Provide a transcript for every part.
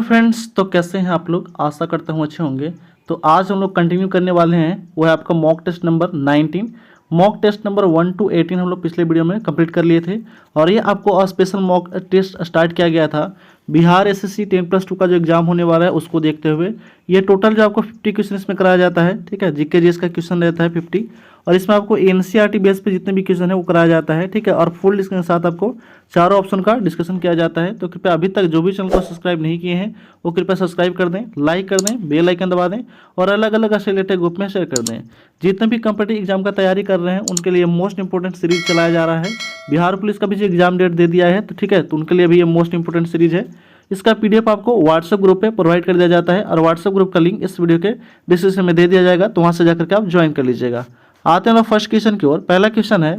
Friends, तो कैसे हैं आप लोग। आशा करता हूँ अच्छे होंगे। तो आज हम लोग कंटिन्यू करने वाले हैं, वो है आपका mock test number 19। Mock test number 1 to 18 हम लोग पिछले वीडियो में कंप्लीट कर लिए थे और ये आपको स्पेशल मॉक टेस्ट स्टार्ट किया गया था बिहार एसएससी 10+2 का जो एग्जाम होने वाला है उसको देखते हुए। ये टोटल जो आपको 50 क्वेश्चन इसमें कराया जाता है, ठीक है। जीके जीएस का क्वेश्चन रहता है 50 और इसमें आपको एनसीईआरटी बेस पे जितने भी क्वेश्चन है वो कराया जाता है, ठीक है। और फुल डिस्कशन के साथ आपको चारों ऑप्शन का डिस्कशन किया जाता है। तो कृपया अभी तक जो भी चैनल को सब्सक्राइब नहीं किए हैं वो कृपया सब्सक्राइब कर दें, लाइक कर दें, बेल आइकन दबा दें और अलग अलग रिलेटेड ग्रुप में शेयर कर दें। जितने भी कॉम्पिटिटिव एग्जाम का तैयारी कर रहे हैं उनके लिए मोस्ट इंपोर्टेंट सीरीज चलाया जा रहा है। बिहार पुलिस का भी जो एग्जाम डेट दे दिया है, तो ठीक है, तो उनके लिए भी ये मोस्ट इंपोर्टेंट सीरीज है। इसका पीडीएफ आपको व्हाट्सएप ग्रुप पे प्रोवाइड कर दिया जाता है और व्हाट्सएप ग्रुप का लिंक इस वीडियो के डिस्क्रिप्शन में दे दिया जाएगा, तो वहाँ से जाकर के आप ज्वाइन कर लीजिएगा। आते हैं फर्स्ट क्वेश्चन की ओर। पहला क्वेश्चन है,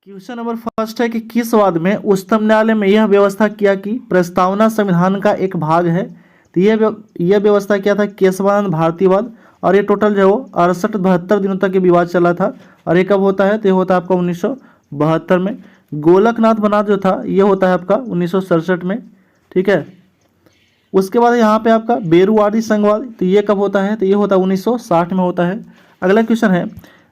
क्वेश्चन नंबर फर्स्ट है कि किस वाद में उच्चतम न्यायालय में यह व्यवस्था किया कि प्रस्तावना संविधान का एक भाग है। तो यह व्यवस्था क्या था, केशवानंद भारतीवाद। और ये टोटल जो है वो 68-72 दिनों तक ये विवाद चला था। और ये कब होता है, तो ये होता है आपका 1972 में। गोलकनाथ बनाम जो था ये होता है आपका 1967 में, ठीक है। उसके बाद यहाँ पे आपका बेरुवादी संघवाद, तो ये कब होता है, तो ये होता है 1960 में होता है। अगला क्वेश्चन है,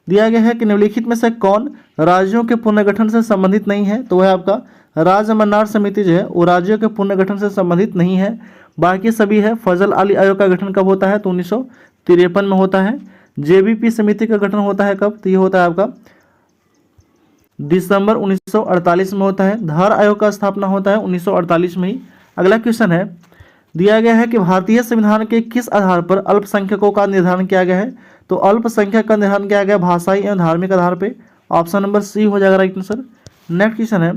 दिया गया है कि निम्नलिखित में से कौन राज्यों के पुनर्गठन से संबंधित नहीं है। तो वह आपका राज्य मन्नार समिति जो है वो राज्यों के पुनर्गठन से संबंधित नहीं है, बाकी सभी है। फजल अली आयोग का गठन कब होता है, तो 1953 में होता है। जेबीपी समिति का गठन होता है कब, तो ये होता है आपका दिसंबर 1948 में होता है। धार आयोग का स्थापना होता है 1948 में ही। अगला क्वेश्चन है, दिया गया है कि भारतीय संविधान के किस आधार पर अल्पसंख्यकों का निर्धारण किया गया है। तो अल्पसंख्यक का निर्धारण किया गया भाषाई एवं धार्मिक आधार पे। ऑप्शन नंबर सी हो जाएगा राइट आंसर। नेक्स्ट क्वेश्चन है,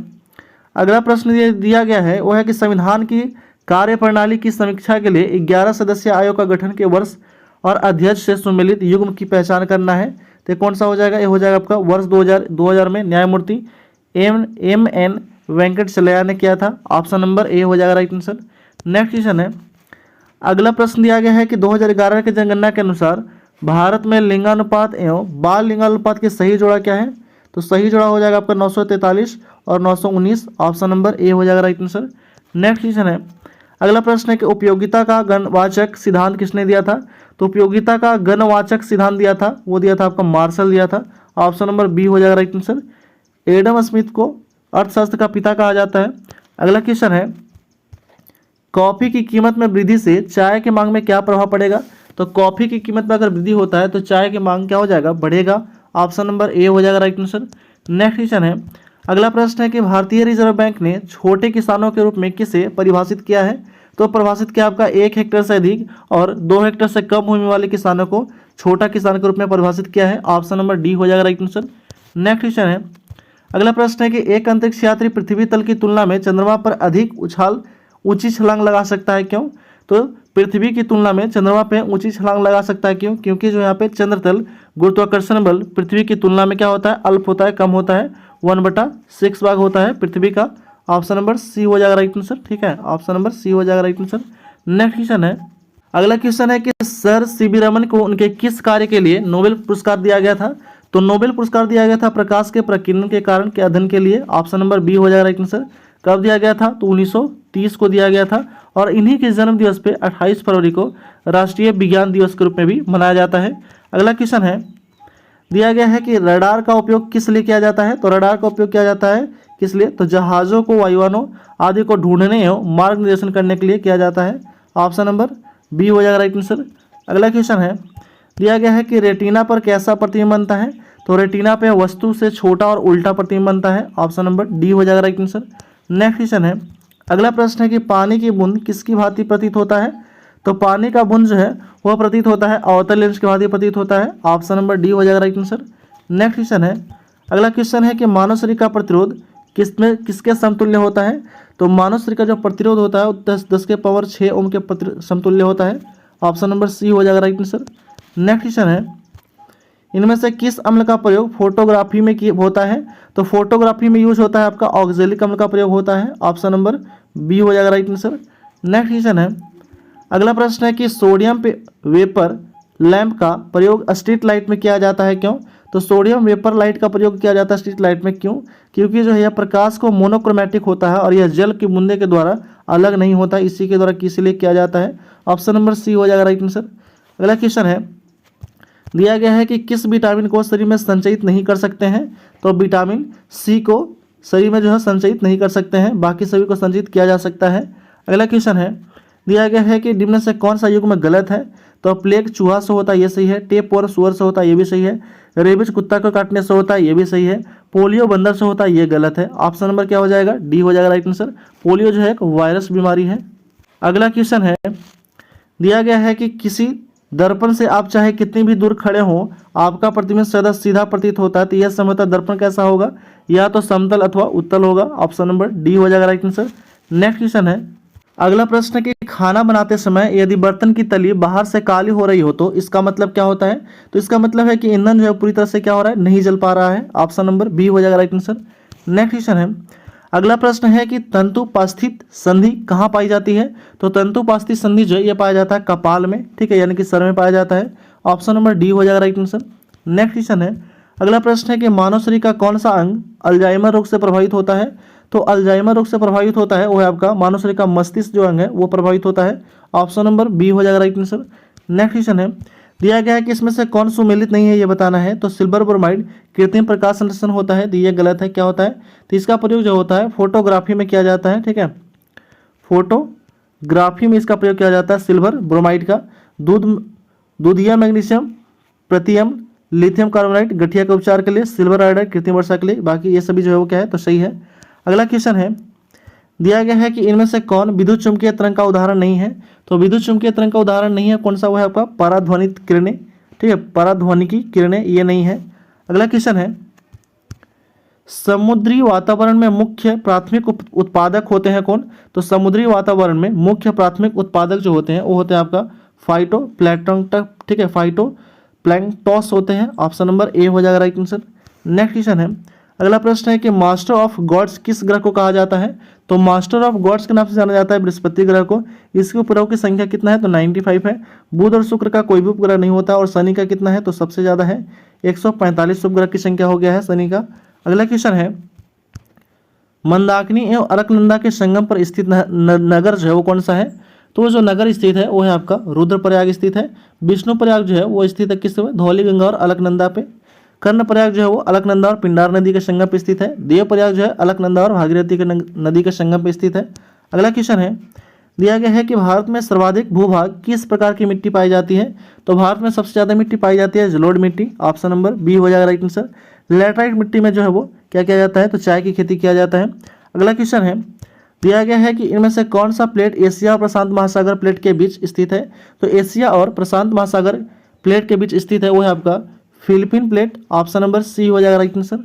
अगला प्रश्न दिया गया है वो है कि संविधान की कार्यप्रणाली की समीक्षा के लिए 11 सदस्यीय आयोग का गठन के वर्ष और अध्यक्ष से सम्मिलित युग्म की पहचान करना है। तो कौन सा हो जाएगा, ये हो जाएगा आपका वर्ष 2000 में न्यायमूर्ति एम.एन. वेंकटचलैया ने किया था। ऑप्शन नंबर ए हो जाएगा राइट आंसर। नेक्स्ट क्वेश्चन है, अगला प्रश्न दिया गया है कि 2011 के जनगणना के अनुसार भारत में लिंगानुपात एवं बाल लिंगानुपात के सही जोड़ा क्या है। तो सही जोड़ा हो जाएगा आपका 943 और 919। ऑप्शन नंबर ए हो जाएगा राइट आंसर। नेक्स्ट क्वेश्चन है, अगला प्रश्न है कि उपयोगिता का गणवाचक सिद्धांत किसने दिया था। तो उपयोगिता का गणवाचक सिद्धांत दिया था, वो दिया था आपका मार्शल दिया था। ऑप्शन नंबर बी हो जाएगा राइट आंसर। एडम स्मिथ को अर्थशास्त्र का पिता कहा जाता है। अगला क्वेश्चन है, कॉफी की कीमत में वृद्धि से चाय की मांग में क्या प्रभाव पड़ेगा। तो कॉफी की कीमत में अगर वृद्धि होता है तो चाय की मांग क्या हो जाएगा, बढ़ेगा। ऑप्शन नंबर ए हो जाएगा राइट आंसर। नेक्स्ट क्वेश्चन है, अगला प्रश्न है कि भारतीय रिजर्व बैंक ने छोटे किसानों के रूप में किसे परिभाषित किया है। तो परिभाषित किया आपका 1 हेक्टेयर से अधिक और 2 हेक्टेयर से कम भूमि वाले किसानों को छोटा किसान के रूप में परिभाषित किया है। ऑप्शन नंबर डी हो जाएगा राइट आंसर। नेक्स्ट क्वेश्चन है, अगला प्रश्न है कि एक अंतरिक्ष यात्री पृथ्वी तल की तुलना में चंद्रमा पर अधिक ऊंची छलांग लगा सकता है, क्यों। तो पृथ्वी की तुलना में चंद्रमा पे ऊंची छलांग लगा सकता है, क्यों, क्योंकि जो यहाँ पे चंद्रतल गुरुत्वाकर्षण बल पृथ्वी की तुलना में क्या होता है, अल्प होता है, कम होता है। 1/6 भाग होता है पृथ्वी का। ऑप्शन नंबर सी हो जाएगा राइट आंसर, ठीक है। ऑप्शन नंबर सी हो जाएगा राइट आंसर। नेक्स्ट क्वेश्चन है, अगला क्वेश्चन है कि सर सीवी रमन को उनके किस कार्य के लिए नोबेल पुरस्कार दिया गया था। तो नोबेल पुरस्कार दिया गया था प्रकाश के प्रकीर्णन के कारण के अध्ययन के लिए। ऑप्शन नंबर बी हो जाएगा राइट आंसर। कब दिया गया था, तो 1930 को दिया गया था और इन्हीं के जन्म दिवस पे 28 फरवरी को राष्ट्रीय विज्ञान दिवस के रूप में भी मनाया जाता है। अगला क्वेश्चन है, दिया गया है कि रडार का उपयोग किस लिए किया जाता है। तो रडार का उपयोग किया जाता है किस लिए, तो जहाज़ों को, वायुयानों आदि को ढूंढने एवं मार्ग निर्देशन करने के लिए किया जाता है। ऑप्शन नंबर बी हो जाएगा राइट आंसर। अगला क्वेश्चन है, दिया गया है कि रेटिना पर कैसा प्रतिबिंब बनता है। तो रेटिना पे वस्तु से छोटा और उल्टा प्रतिबिंब बनता है। ऑप्शन नंबर डी हो जाएगा राइट आंसर। नेक्स्ट क्वेश्चन है, अगला प्रश्न है कि पानी की बूंद किसकी भांति प्रतीत होता है। तो पानी का बूंद जो है वह प्रतीत होता है अवतल लेंस की भांति प्रतीत होता है। ऑप्शन नंबर डी हो जाएगा राइट आंसर। नेक्स्ट क्वेश्चन है, अगला क्वेश्चन है कि मानव शरीर का प्रतिरोध किसके समतुल्य होता है। तो मानव शरीर का जो प्रतिरोध होता है वो 10 के पावर 6 ओम के समतुल्य होता है। ऑप्शन नंबर सी हो जाएगा राइट आंसर। नेक्स्ट क्वेश्चन है, इनमें से किस अम्ल का प्रयोग फोटोग्राफी में होता है। तो फोटोग्राफी में यूज होता है आपका ऑक्जेलिक अम्ल का प्रयोग होता है। ऑप्शन नंबर बी हो जाएगा राइट आंसर। नेक्स्ट क्वेश्चन है, अगला प्रश्न है कि सोडियम वेपर लैंप का प्रयोग स्ट्रीट लाइट में किया जाता है, क्यों। तो सोडियम वेपर लाइट का प्रयोग किया जाता है स्ट्रीट लाइट में, क्यों? क्योंकि जो है यह प्रकाश को मोनोक्रोमेटिक होता है और यह जल की बूंदे के द्वारा अलग नहीं होता, इसी के द्वारा किस लिए किया जाता है? ऑप्शन नंबर सी हो जाएगा राइट आंसर। अगला क्वेश्चन है, दिया गया है कि किस विटामिन को शरीर में संचयित नहीं कर सकते हैं? तो विटामिन सी को शरीर में जो है संचयित नहीं कर सकते हैं, बाकी सभी को संचयित किया जा सकता है। अगला क्वेश्चन है, दिया गया है कि निम्न से कौन सा युग्म गलत है? तो प्लेग चूहा से होता है, ये सही है। टेप और सुअर से होता है, ये भी सही है। रेबिज कुत्ता को काटने से होता है, ये भी सही है। पोलियो बंदर से होता है, ये गलत है। ऑप्शन नंबर क्या हो जाएगा? डी हो जाएगा राइट आंसर। पोलियो जो है एक वायरस बीमारी है। अगला क्वेश्चन है, दिया गया है कि किसी दर्पण से आप चाहे कितनी भी दूर खड़े हों, आपका प्रतिबिंब सदा सीधा प्रतीत होता है, तो यह समतल दर्पण कैसा होगा? या तो समतल अथवा उत्तल होगा। ऑप्शन नंबर डी हो जाएगा राइट आंसर। नेक्स्ट क्वेश्चन है, अगला प्रश्न है कि खाना बनाते समय यदि बर्तन की तली बाहर से काली हो रही हो तो इसका मतलब क्या होता है? तो इसका मतलब है कि ईंधन जो है पूरी तरह से क्या हो रहा है? नहीं जल पा रहा है। ऑप्शन नंबर बी हो जाएगा राइट आंसर। नेक्स्ट क्वेश्चन है, अगला प्रश्न है कि तंतुपास्थित संधि कहाँ पाई जाती है? तो तंतुपास्थित संधि जो है ये पाया जाता है कपाल में, ठीक है, यानी कि सर में पाया जाता है। ऑप्शन नंबर डी हो जाएगा राइट आंसर। नेक्स्ट क्वेश्चन है, अगला प्रश्न है कि मानव शरीर का कौन सा अंग अल्जाइमर रोग से प्रभावित होता है? तो अल्जाइमर रोग से प्रभावित होता है वो है आपका मानव शरीर का मस्तिष्क जो अंग है वो प्रभावित होता है। ऑप्शन नंबर बी हो जाएगा राइट आंसर। नेक्स्ट क्वेश्चन है, दिया गया है कि इसमें से कौन सुमेलित नहीं है ये बताना है। तो सिल्वर ब्रोमाइड कृत्रिम प्रकाश संश्लेषण होता है, तो ये गलत है। क्या होता है? तो इसका प्रयोग जो होता है फोटोग्राफी में किया जाता है, ठीक है, फोटोग्राफी में इसका प्रयोग किया जाता है सिल्वर ब्रोमाइड का। दूधिया मैग्नीशियम, प्रथियम, लिथियम कार्बोनाइड गठिया के उपचार के लिए, सिल्वर आयोडाइड कृत्रिम वर्षा के लिए, बाकी ये सभी जो है वो क्या है? तो सही है। अगला क्वेश्चन है, दिया गया है कि इनमें से कौन विद्युत चुम्बकीय तरंग का उदाहरण नहीं है? तो विद्युत चुम्बकीय तरंग का उदाहरण नहीं है, कौन सा? वो है आपका पराध्वनित किरणें, ठीक है, पराध्वनिकी किरणें, ये नहीं है। अगला क्वेश्चन है, समुद्री वातावरण में मुख्य प्राथमिक उत्पादक होते हैं कौन? तो समुद्री वातावरण में मुख्य प्राथमिक उत्पादक जो होते हैं वो होते हैं आपका फाइटोप्लैंक्टन, ठीक है, फाइटोप्लैंक्टोस होते हैं। ऑप्शन नंबर ए हो जाएगा राइट आंसर। नेक्स्ट क्वेश्चन है, अगला प्रश्न है कि मास्टर ऑफ गॉड्स किस ग्रह को कहा जाता है? तो मास्टर ऑफ गॉड्स के नाम से जाना जाता है बृहस्पति ग्रह को। इसके उपग्रहों की संख्या कितना है? तो 95 है। बुध और शुक्र का कोई भी उपग्रह नहीं होता। और शनि का कितना है? तो सबसे ज़्यादा है, 145 उपग्रह की संख्या हो गया है शनि का। अगला क्वेश्चन है, मंदाकिनी एवं अलकनंदा के संगम पर स्थित नगर जो है वो कौन सा है? तो जो नगर स्थित है वो है आपका रुद्रप्रयाग स्थित है। विष्णु प्रयाग जो है वो स्थित है किस में? धौलीगंगा और अलकनंदा पे। कर्ण प्रयाग जो है वो अलकनंदा और पिंडार नदी के संगम पर स्थित है। देव प्रयाग जो है अलकनंदा और भागीरथी के नदी के संगम पर स्थित है। अगला क्वेश्चन है, दिया गया है कि भारत में सर्वाधिक भूभाग किस प्रकार की मिट्टी पाई जाती है? तो भारत में सबसे ज़्यादा मिट्टी पाई जाती है जलोढ़ मिट्टी। ऑप्शन नंबर बी हो जाएगा राइट आंसर। लैटराइट मिट्टी में जो है वो क्या किया जाता है? तो चाय की खेती किया जाता है। अगला क्वेश्चन है, दिया गया है कि इनमें से कौन सा प्लेट एशिया और प्रशांत महासागर प्लेट के बीच स्थित है? तो एशिया और प्रशांत महासागर प्लेट के बीच स्थित है वो है आपका Philippine plate. Option number C हो जाएगा राइट आंसर।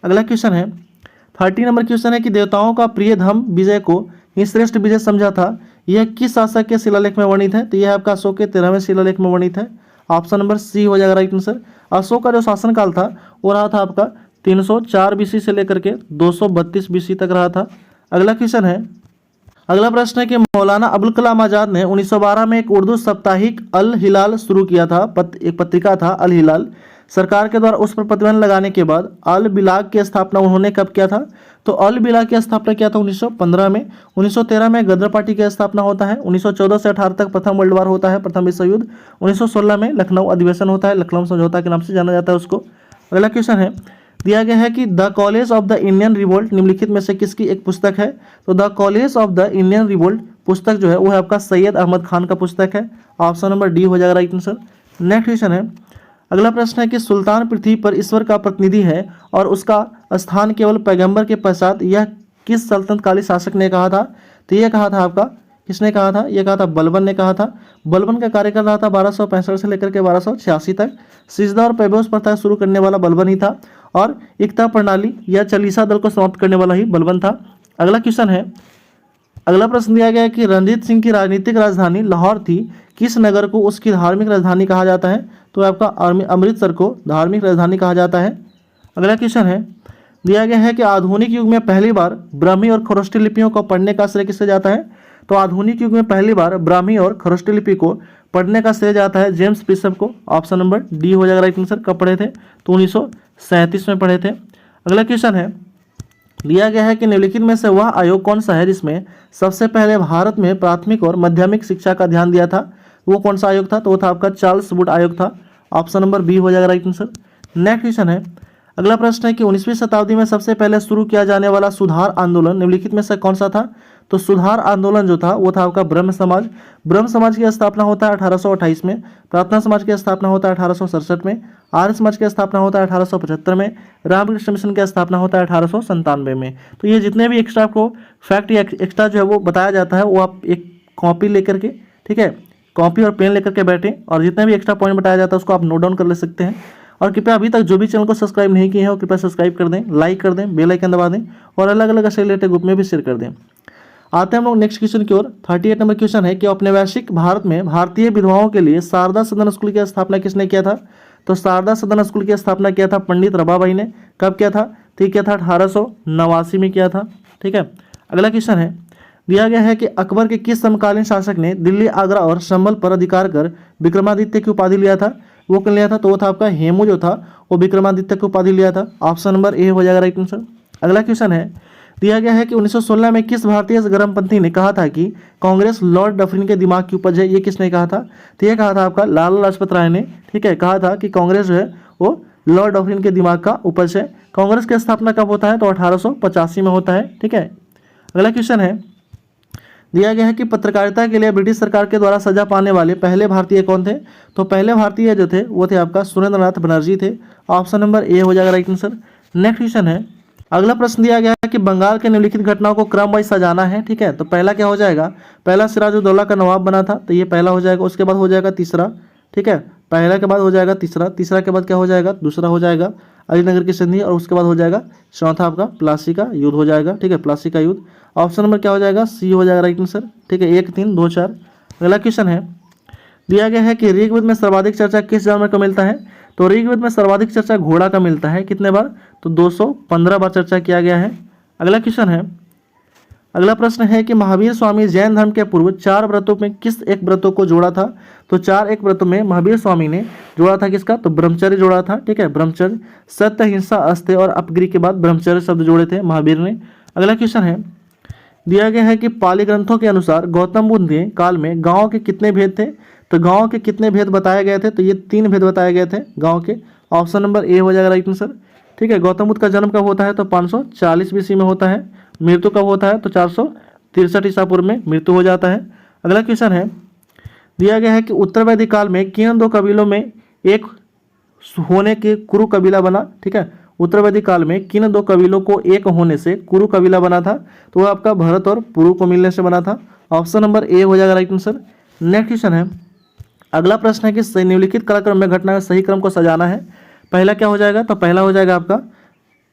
अगला क्वेश्चन है, 30 नंबर क्वेश्चन है कि देवताओं का प्रिय धम विजय को ही श्रेष्ठ विजय समझा था, यह किस शासक के शिलालेख में वर्णित है? तो यह आपका अशोक के 13वें शिलालेख में वर्णित है। ऑप्शन नंबर सी हो जाएगा राइट आंसर। अशोक का जो शासनकाल था वो रहा था आपका 304 बीसी से लेकर के 232 बीसी तक रहा था। अगला क्वेश्चन है, अगला प्रश्न है कि मौलाना अबुल कलाम आज़ाद ने 1912 में एक उर्दू साप्ताहिक अल हिलाल शुरू किया था, एक पत्रिका था अल हिलाल। सरकार के द्वारा उस पर प्रतिबंध लगाने के बाद अल बिलाग की स्थापना उन्होंने कब किया था? तो अल बिलाग की स्थापना किया था 1915 में। 1913 में गदर पार्टी की स्थापना होता है। 1914 से 18 तक प्रथम वर्ल्ड वार होता है, प्रथम विश्व युद्ध। 1916 में लखनऊ अधिवेशन होता है, लखनऊ समझौता के नाम से जाना जाता है उसको। अगला क्वेश्चन है, दिया गया है कि the college of the Indian revolt निम्नलिखित में से किसकी एक पुस्तक है? तो the college of the Indian revolt पुस्तक जो है वो है आपका सैयद अहमद खान का पुस्तक है। ऑप्शन नंबर डी हो जाएगा राइट आंसर। नेक्स्ट क्वेश्चन है, अगला प्रश्न है कि सुल्तान पृथ्वी पर ईश्वर का प्रतिनिधि है और उसका स्थान केवल पैगंबर के पश्चात यह किस सल्तनतकाली शासक ने कहा था? तो यह कहा था आपका, किसने कहा था? यह कहा था बलबन ने कहा था। बलबन का कार्यकाल रहा था 1265 से लेकर के 1286 तक। सिजदा और पैबोस प्रथा शुरू करने वाला बलबन ही था और एकता प्रणाली या चालीसा दल को समाप्त करने वाला ही बलबन था। अगला क्वेश्चन है, अगला प्रश्न दिया गया है कि रणजीत सिंह की राजनीतिक राजधानी लाहौर थी, किस नगर को उसकी धार्मिक राजधानी कहा जाता है? तो आपका अमृतसर को धार्मिक राजधानी कहा जाता है। अगला क्वेश्चन है, दिया गया है कि आधुनिक युग में पहली बार ब्राह्मी और खरोष्ठी लिपियों को पढ़ने का श्रेय किससे जाता है? तो आधुनिक युग में पहली बार ब्राह्मी और खरोष्टी लिपि को पढ़ने का श्रेय जाता है जेम्स बिशप को। ऑप्शन नंबर डी हो जाएगा राइट आंसर। कब पढ़े थे? तो 1937 में पढ़े थे। अगला क्वेश्चन है, दिया गया है कि निम्नलिखित में से वह आयोग कौन सा है जिसमें सबसे पहले भारत में प्राथमिक और माध्यमिक शिक्षा का ध्यान दिया था? वो कौन सा आयोग था? तो वो था आपका चार्ल्स वुड आयोग था। ऑप्शन नंबर बी हो जाएगा राइट आंसर। नेक्स्ट क्वेश्चन है, अगला प्रश्न है कि 19वीं शताब्दी में सबसे पहले शुरू किया जाने वाला सुधार आंदोलन निम्नलिखित में से कौन सा था? तो सुधार आंदोलन जो था वो था आपका ब्रह्म समाज। ब्रह्म समाज की स्थापना होता है 1828 में, प्रार्थना समाज की स्थापना होता है 1867 में, आर्य समाज की स्थापना होता है 1875 में, रामकृष्ण मिशन की स्थापना होता है 1897 में। तो ये जितने भी एक्स्ट्रा आपको फैक्ट या एक्स्ट्रा जो है वो बताया जाता है वो आप एक कॉपी लेकर के, ठीक है, कॉपी और पेन लेकर के बैठे और जितने भी एक्स्ट्रा पॉइंट बताया जाता है उसको आप नोट डाउन कर ले सकते हैं। और कृपया अभी तक जो भी चैनल को सब्सक्राइब नहीं किए हैं वो कृपया सब्सक्राइब कर दें, लाइक कर दें, बेल आइकन दबा दें और अलग अलग ऐसे रिलेटेड ग्रुप में भी शेयर कर दें। आते हैं हम लोग नेक्स्ट क्वेश्चन की ओर। 38 नंबर क्वेश्चन है कि औपनिवेशिक भारत में भारतीय विधवाओं के लिए शारदा सदन स्कूल की स्थापना किसने किया था? तो शारदा सदन स्कूल की स्थापना किया था पंडित रमाबाई ने। कब किया था? तो किया था 1889 में किया था। ठीक है। अगला क्वेश्चन है, दिया गया है कि अकबर के किस समकालीन शासक ने दिल्ली, आगरा और संभल पर अधिकार कर विक्रमादित्य की उपाधि लिया था? वो कौन लिया था? तो वो था आपका हेमू जो था वो विक्रमादित्य की उपाधि लिया था। ऑप्शन नंबर ए हो जाएगा राइट आंसर। अगला क्वेश्चन है, दिया गया है कि 1916 में किस भारतीय गर्मपंथी ने कहा था कि कांग्रेस लॉर्ड डफरिन के दिमाग की उपज है? ये किसने कहा था? तो ये कहा था आपका लाला लाजपत राय ने। ठीक है, कहा था कि कांग्रेस जो है वो लॉर्ड डफरिन के दिमाग का उपज है। कांग्रेस की स्थापना कब होता है? तो 1885 में होता है। ठीक है। अगला क्वेश्चन है, दिया गया है कि पत्रकारिता के लिए ब्रिटिश सरकार के द्वारा सजा पाने वाले पहले भारतीय कौन थे? तो पहले भारतीय जो थे वो थे आपका सुरेंद्रनाथ बनर्जी थे। ऑप्शन नंबर ए हो जाएगा राइट आंसर। नेक्स्ट क्वेश्चन है, अगला प्रश्न दिया गया है कि बंगाल के निम्नलिखित घटनाओं को क्रम वाइज सजाना है। ठीक है, तो पहला क्या हो जाएगा? पहला सिराजुद्दौला का नवाब बना था, तो ये पहला हो जाएगा। उसके बाद हो जाएगा तीसरा। ठीक है, पहला के बाद हो जाएगा तीसरा, तीसरा के बाद क्या हो जाएगा? दूसरा हो जाएगा अलीनगर की संधि और उसके बाद हो जाएगा चौथा आपका प्लासी का युद्ध हो जाएगा। ठीक है, प्लासी का युद्ध। ऑप्शन नंबर क्या हो जाएगा? सी हो जाएगा राइट आंसर। ठीक है, 1, 3, 2, 4। अगला क्वेश्चन है, दिया गया है कि ऋग्वेद में सर्वाधिक चर्चा किस जानवर का मिलता है? तो ऋग्वेद में सर्वाधिक चर्चा घोड़ा का मिलता है। कितने बार? तो 215 बार चर्चा किया गया है। अगला क्वेश्चन है, अगला प्रश्न है कि महावीर स्वामी जैन धर्म के पूर्व 4 व्रतों में किस एक व्रतों को जोड़ा था? तो 4 एक व्रतों में महावीर स्वामी ने जोड़ा था किसका? तो ब्रह्मचर्य जोड़ा था। ठीक है, ब्रह्मचर्य, सत्य, हिंसा, अस्त्य और अपग्रह के बाद ब्रह्मचर्य शब्द जोड़े थे महावीर ने। अगला क्वेश्चन है, दिया गया है कि पाली ग्रंथों के अनुसार गौतम बुद्ध के काल में गांव के कितने भेद थे? तो गांव के कितने भेद बताए गए थे? तो ये 3 भेद बताए गए थे गांव के। ऑप्शन नंबर ए हो जाएगा राइट आंसर। ठीक है, गौतम बुद्ध का जन्म कब होता है? तो 540 BC में होता है। मृत्यु कब होता है? तो 463 ईसा पूर्व में मृत्यु हो जाता है। अगला क्वेश्चन है, दिया गया है कि उत्तर वैदिक काल में किन 2 कबीलों में एक होने के कुरु कबीला बना? ठीक है, उत्तर वैदिक काल में किन 2 कबीलों को एक होने से कुरु कबीला बना था? तो वह आपका भरत और पुरु को मिलने से बना था। ऑप्शन नंबर ए हो जाएगा राइट आंसर। नेक्स्ट क्वेश्चन है, अगला प्रश्न है कि निम्नलिखित कालक्रम में घटना में सही क्रम को सजाना है। पहला क्या हो जाएगा? तो पहला हो जाएगा आपका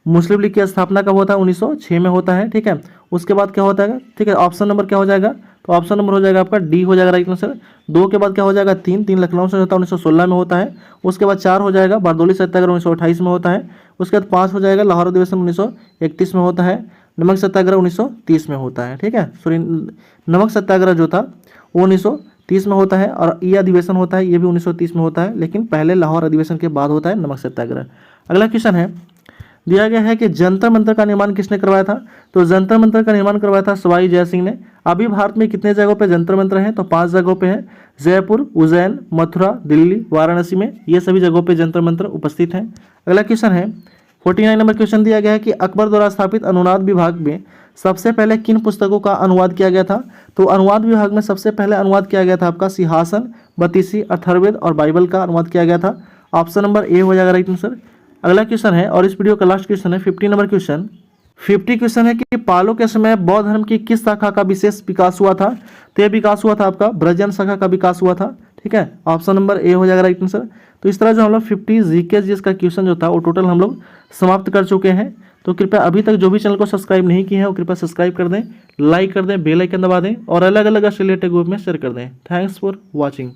मुस्लिम लीग की स्थापना कब होता है? 1906 में होता है। ठीक है, उसके बाद क्या होता है? ठीक है, ऑप्शन नंबर क्या हो जाएगा? तो ऑप्शन नंबर हो जाएगा आपका डी हो जाएगा राइट आंसर। 2 के बाद क्या हो जाएगा? 3 लखनऊ से होता है 1916 में होता है। उसके बाद 4 हो जाएगा बारदौली सत्याग्रह 1928 में होता है। उसके बाद 5 हो जाएगा लाहौर अधिवेशन 1931 में होता है। नमक सत्याग्रह 1930 में होता है। ठीक है, सॉरी, नमक सत्याग्रह जो था वो 1930 में होता है और ये अधिवेशन होता है ये भी 1930 में होता है, लेकिन पहले लाहौर अधिवेशन के बाद होता है नमक सत्याग्रह। अगला क्वेश्चन है, दिया गया है कि जंतर मंतर का निर्माण किसने करवाया था? तो जंतर मंतर का निर्माण करवाया था सवाई जय सिंह ने। अभी भारत में कितने जगहों पे जंतर मंतर हैं? तो 5 जगहों पे है। जयपुर, उज्जैन, मथुरा, दिल्ली, वाराणसी में ये सभी जगहों पे जंतर मंतर उपस्थित हैं। अगला क्वेश्चन है, 49 नंबर क्वेश्चन दिया गया है कि अकबर द्वारा स्थापित अनुवाद विभाग में सबसे पहले किन पुस्तकों का अनुवाद किया गया था? तो अनुवाद विभाग में सबसे पहले अनुवाद किया गया था आपका सिंहासन, बतीसी, अथर्ववेद और बाइबल का अनुवाद किया गया था। ऑप्शन नंबर ए हो जाएगा राइट आंसर। अगला क्वेश्चन है और इस वीडियो का लास्ट क्वेश्चन है 50 नंबर क्वेश्चन। 50 क्वेश्चन है कि पालों के समय बौद्ध धर्म की किस शाखा का विशेष विकास हुआ था? तो यह विकास हुआ था आपका ब्रजन शाखा का विकास हुआ था। ठीक है, ऑप्शन नंबर ए हो जाएगा राइट आंसर। तो इस तरह जो हम लोग 50 जीके जीएस का क्वेश्चन जो था वो टोटल हम लोग समाप्त कर चुके हैं। तो कृपया अभी तक जो भी चैनल को सब्सक्राइब नहीं किए हैं वो कृपया सब्सक्राइब कर दें, लाइक कर दें, बेल आइकन दबा दें और अलग अलग रिलेटेड ग्रुप में शेयर कर दें। Thanks for watching.